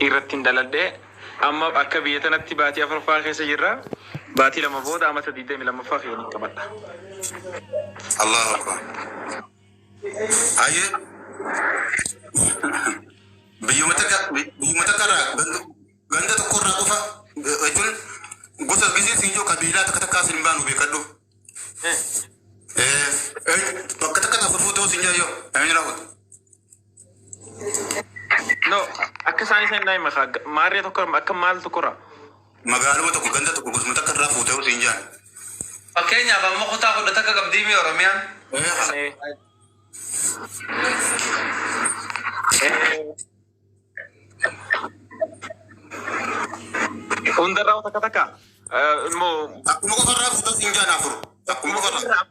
irrattiin daladhee amma akka biyya tanatti baatii afuraffaa keessa jirra. Baatii lama booda amata 22ffaa keessa qabadha. Allahu akbar. Ayye. Biyyumata karaa ganda tokko irraa qofa jechuun gosa gisee siinjoo qabiilaa takka takkaa sin baanu beekadhu. Bakka takka takka fuutoo siinjaa yoo eenyu raawwatu. No, akka isaan isa hin daa'ima maarree tokko akka maal tokkorra. Magaaluma tokko ganda tokko gosuma takka irraa fuutoo siinjaan. Fakkeenyaaf amma kutaa kudha takka qabdiimii Oromiyaan. Hundarraa takka takka immoo akkuma qofarraa fuutoo siinjaan afur. Akkuma qofarraa.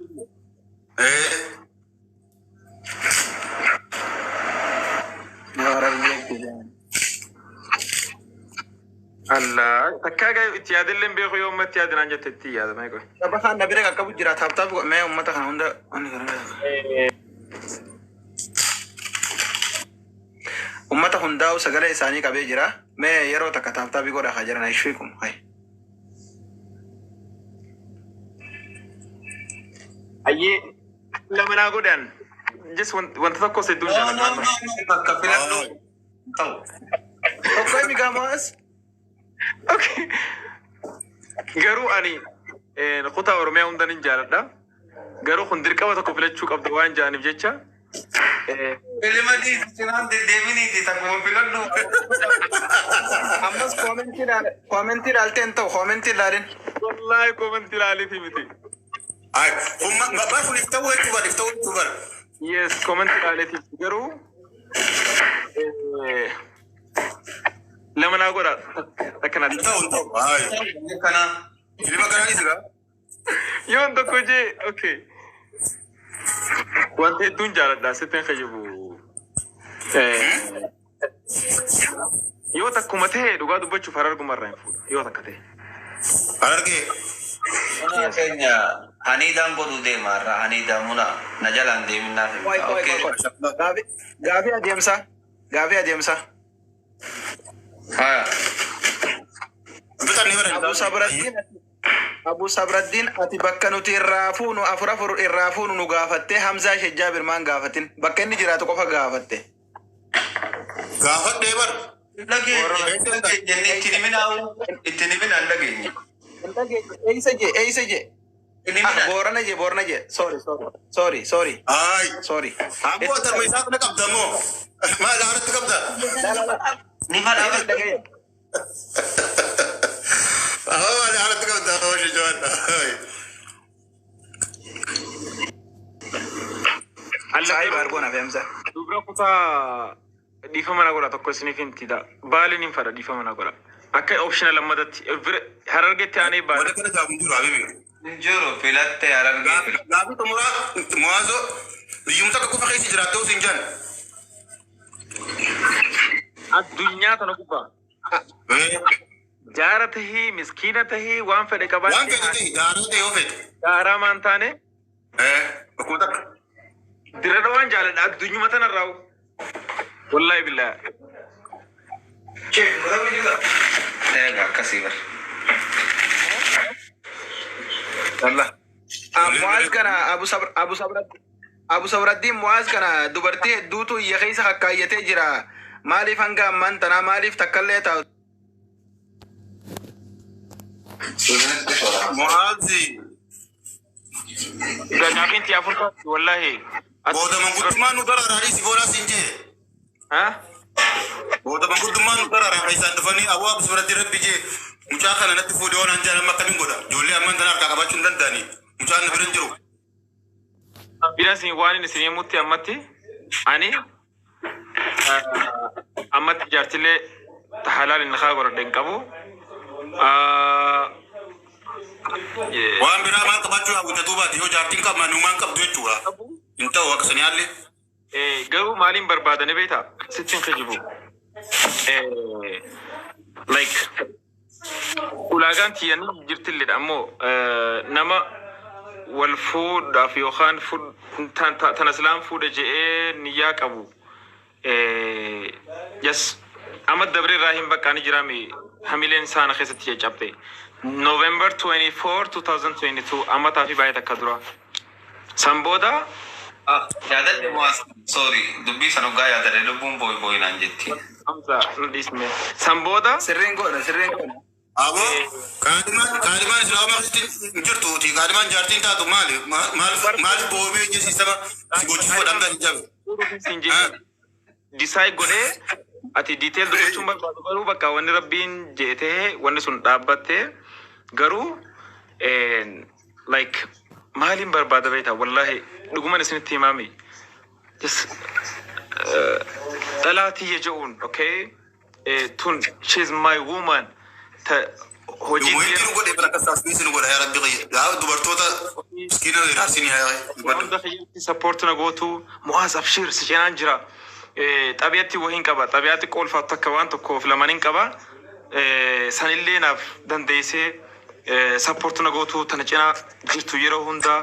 Allah takka gaayu itti yaadillee beeku yoo ummatti yaadinaan jette itti yaada mee qoy. Tapha kan nabire qaqqabu jira taaptaaf mee ummata kana hunda ummata hundaa'u sagalee isaanii qabee jira mee yeroo takka taaptaafi godha haa jiran ishee kun hay. Ayyee lamanaa godhan just wanta tokko sedduu jaalladha. Bakka filannoo ta'u. Tokko mi gamas. Okay. Garuu ani kutaa Oromiyaa hundan hin jaalladha. Garuu kun dirqama tokko filachuu qabdu waan jaaniif jecha. Ilma diisinaan deddeebiniiti takkuma filannoo. Ammas koomentii ilaalteen ta'u koomentii ilaalin. Wallaahi koomentii ilaaliiti miti. Ay, babar kun iftawu bar. Yes, koomentii ilaaliiti garuu lamanaa godha akkanatti. Ta'u. Ay. Kana Ilma kanaan isira. Yoon tokko jee okay. Wanti hedduun jaalladha sitteen fayyadu. Yoo takkuma ta'e dhugaa dubbachuuf harargumarraa hin fuudha. Yoo takka ta'e. Argee. keenya haniidhaan godhuu deemaarra haniidhaan muna na jalaan deeminaaf. Gaabii adeemsa. Haa. Abu Sabraddiin ati bakka nuti irraa fuunu afur irraa fuunu nu gaafattee Hamzaa Shejjaa Birmaan gaafatin bakka inni jiraatu qofa gaafatte. Gaafadhee bar. Jennee itti niminaan dhageenye. Eeysa je. Boorana je. Sorry. Ay. Abboo atarma isaa kana qabda moo? Maal haaratti qabda? Ni fadhaa dhagee. Maal haaratti qabda? Hooshi joodha. Allaahi baargoona fe'amsa. Dubra kutaa dhiifama na godha tokko isiniif hin tida. Baaliin hin fadha dhiifama na godha. Akka optional lammadatti harargetti aanee baala. Wanta kana jaamu jiru habibi. Jiru filattee harargee. Gaafi xumuraa mo'aazoo biyyumsa akka qofa keessa jiraattee osoo hin jaan. Addunyaa tana gubbaa. Jaara tahii miskiina tahii waan fedhe qabaa. Waan fedhe ta'e daaraa ta'e yoo fedhe. Daaraa maan taane. Bakkuma takka. Dirree waan jaaladha addunyuma tanarraa. Wallaahi billaa. Egaa akkasii bar. Mu'aaz kana Abu Sabraddiin Mu'aaz kana dubartii hedduutu iyya keessa kakkaayyatee jira. Maaliif hanga ammaan tanaa maaliif takkallee taa'u? Mu'aazi. Ganyaafiin tii afur wallaahi. Booda manguddummaan nu daraaraa si boolaa siin jee. Booda manguddummaan nu daraaraa isaan dhufanii awwaa Abu Sabraddiin rabbi jee. Mucaa kana natti fuudhee waan anjaan amma akkamiin godha. Ijoollee amman tana harkaa qabachuu hin danda'anii. Mucaan na bira hin jiru. Bilansi waan inni isin yemmutti ammatti ani ammatti jaartilee halaal inni haa godhadhe hin qabu. Waan biraa maal qabachuu hawwatatu baate yoo jaartiin qabma numaan qabdu jechuudha. Hin ta'u akka sanii haalli. Garuu maaliin barbaadanii beektaa? Sittiin kijibu. Like ulaagaan tiyyanii jirtilleedha ammoo nama wal fuudhaaf yookaan tan islaan fuudha je'ee niyyaa qabu. Yes أمد دبر راهيم بكاني جرامي هميلين سانة خيست يجابتي November 24 2022 أما تافي بايتا كدرا سامبودا yaadadde mo'as sorry dubbii sana dhugaa yaadadde lubbuun boo'inaan jetti. Hamza isme Samboda Sirriin goona. Abo kaadimaan islaamaa keessatti jirtuuti. Kaadimaan jaartiin taatu maali boobii hojii sistema si gochuu dhamdaan jabe. Decide godhe ati detail dubbachuu barbaadu garuu bakka wanni rabbiin jeetee wanni sun dhaabbatte garuu like maalin barbaada beektaa wallahi dhuguman isinitti himame just dhalaatii jechuun okay tun she's my woman ta hojii Dubartiin godhe bara kasaas biisin godha yaa rabbi qiyya. Yaa dubartoota miskiina raasini yaa. wanda khayyatti support na gootu mu'aaz abshir si ceenaan jira xabiyaatti wahiin qaba xabiyaatti qoolfaatu akka waan tokkoof lamanin qaba sanillee naaf dandeessee support na gootu tana ceenaa jirtu yeroo hundaa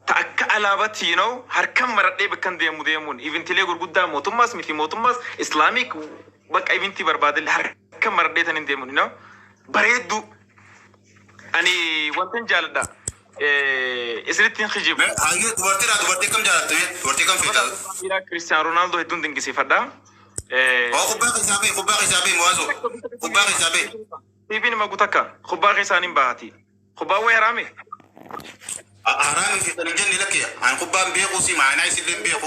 ta akka alaabatti harkan maradhee bakkan deemuun evintilee gurguddaa mootummaas miti mootummaas islaamik bakka evintii barbaadelle harkan maradhee tanin deemuun bareeddu ani wantan jaaladha isinitti khijibu Hayyee dubartii kam jaalatte dubartii kam feetaa? ira Cristiano Ronaldo hedduun dinqisiifadha Kubbaa xisaabee mo'aasoo. Kubbaa xisaabee. tiiviin magutakka kubbaa keessaanin bahati kubbaa way haraame Haraami feetanii jenne lakkiya. An kubbaan beeku si maanaa isillee beeku.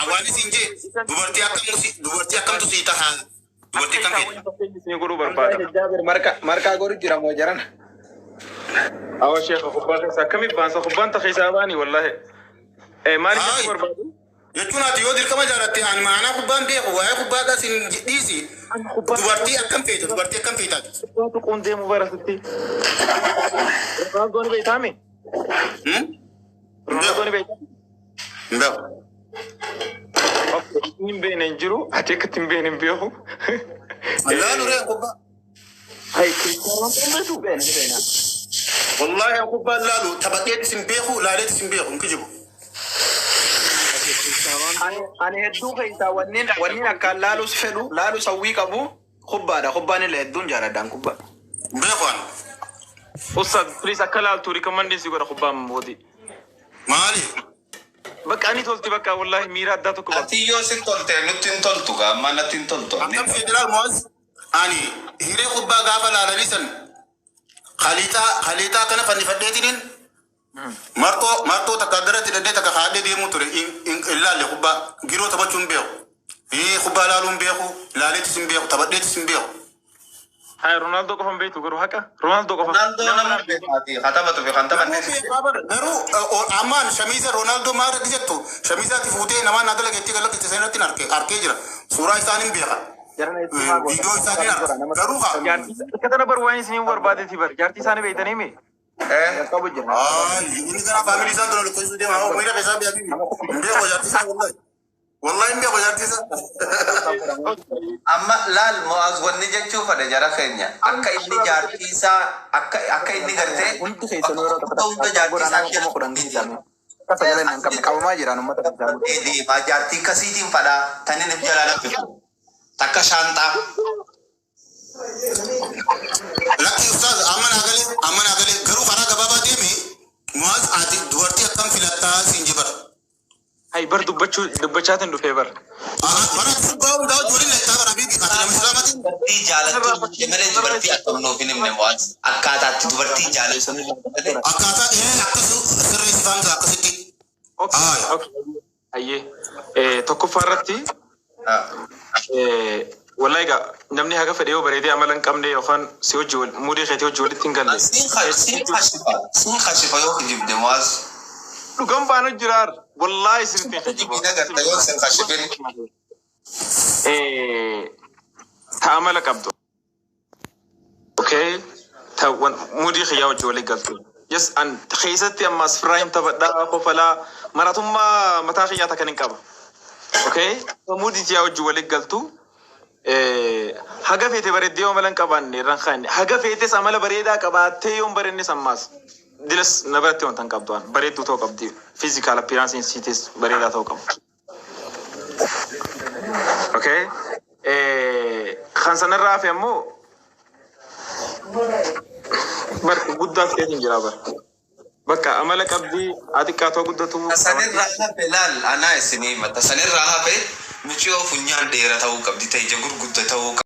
Awwaanis hin jee dubartii akkamtu sii tahaa. Dubartii kam feeta? ni godhuu barbaada Jaabir markaa godhu jira moo jaran. awa sheekha kubbaa keessaa akkamiif baansa kubbaan ta keessaa baani wallahi maaliif jechuu barbaadu Jechuun ati yoo dirqama jaalatte an maanaa kubbaan beeku waa'ee kubbaadhaas hin dhiisi. Dubartii akkam feeta? Dubartii akkam feetaati? kubbaatu qoondeemu barasitti Ronaldoon beektaame Ronaldoon beektaame Hin beeku. hin beekne hin jiru ati akkatti hin beekne hin beeku Allaa nuree kubbaa. hay Cristiano Ronaldo beektu Wallahi an kubbaan laalu taphadheetis hin beeku laaleetis hin beeku hin kijibu. Ani hedduu keessaa wannin akkaan laalus fedhu laalus hawwii qabu kubbaadha. Kubbaan illee hedduun jaaladhaan kubbaa. Beeku an. Ustad please akka laaltu recommendation si godha kubbaa mooti Maali? bakka ani tolti bakka wallahi miira addaa tokko bakka Ati yoo si tolte nutti hin toltu gaa amma natti hin toltu. Akkam federaal mo'as ani hiree kubbaa gaafa laalanii san khaliixaa kana fannifadheetiniin martoo takka daratti dhadhee takka haadhee deemuu ture hin laalle kubbaa giroo taphachuu hin beeku. Kubbaa laaluu hin beeku laaleetis hin beeku taphadheetis hin beeku. hay Ronaldo qofan beektu garuu haqa Ronaldo qofa Ronaldo nama beekaati katabatu fi kan taphanne. Garuu ammaan shamiisa Ronaldo maal irratti jettu shamiisaatti fuutee namaan naa dalageetti galaqqiste sanatti arkee jira. Suuraa isaan hin beeka. Viidiyoo isaanii arga. Garuu akka tana bar waan isiniin barbaadeeti bar jaartii isaanii beektanii mi Qabu jira. inni kana faamilii isaan dura lukkisuu deema. Haa miidhaga isaa beeku. Hin beeku jaartii isaa wallahi. Wallahi hin beeku jaartii isaa. Amma laal mo'aaz wanni jechuu fedhe jara keenya akka inni jaartii isaa akka inni gartee Hundi keessanuu yeroo tokko hunda jaartii isaa kuma kudhan keessame. Akka sagaleen hin qabne qabamaa jiran uummata keessaa. deemaa jaartii kasiitiin fadhaa tanin if jalaa naffi takka shaantaa. Lakki ustaaz amma naa galee garuu karaa gabaabaa deeme mo'aaz ati dubartii akkam filattaa siin jibara. hay bar dubbachaatiin dhufee bar Bara kubbaa hundaa waliin leettaa bara biitti ati nama islaamatiin. Dubartii jaallattu malee dubartii akkam nuuf hin himne mo'aaz akkaataatti dubartii jaallattu. Akkaataa akkas sirreessifaan akkasitti. hayyee tokkoffaa irratti wallahi egaa namni haga fedhe yoo bareedee amala hin qabne yookaan si hojii muudii keetii hojii walitti hin galle Siin kashifa yoo kijibde mo'aaz. dhugan baanu jiraar wallahi sirriitti Kijibii nagarta yoo sin kashifin. ta amala qabdu okay ta muudii kiyyaa hojii walii galtu yes an keessatti ammas firaayim taphadhaa kofalaa maratummaa mataa kiyyaa takkan hin qaba okay muudii kiyyaa hojii walii galtu haga feete bareeddee yoo amala hin qabaanne irraan kaanne haga feetes amala bareedaa qabaattee yoo hin bareednes ammaas dilas na biratti wanta hin qabdu bareedduu ta'uu qabdi physical appearance siitis bareedaa ta'uu qabu okay خانسان الرافع مو بر قدام كيسين جرابر بكا أمالك أبدي أتكاتو قدتو سنين راها بلال أنا اسمي متى سنين راها به مشيو فنيان ديرة تاو كبدي تيجي قدتو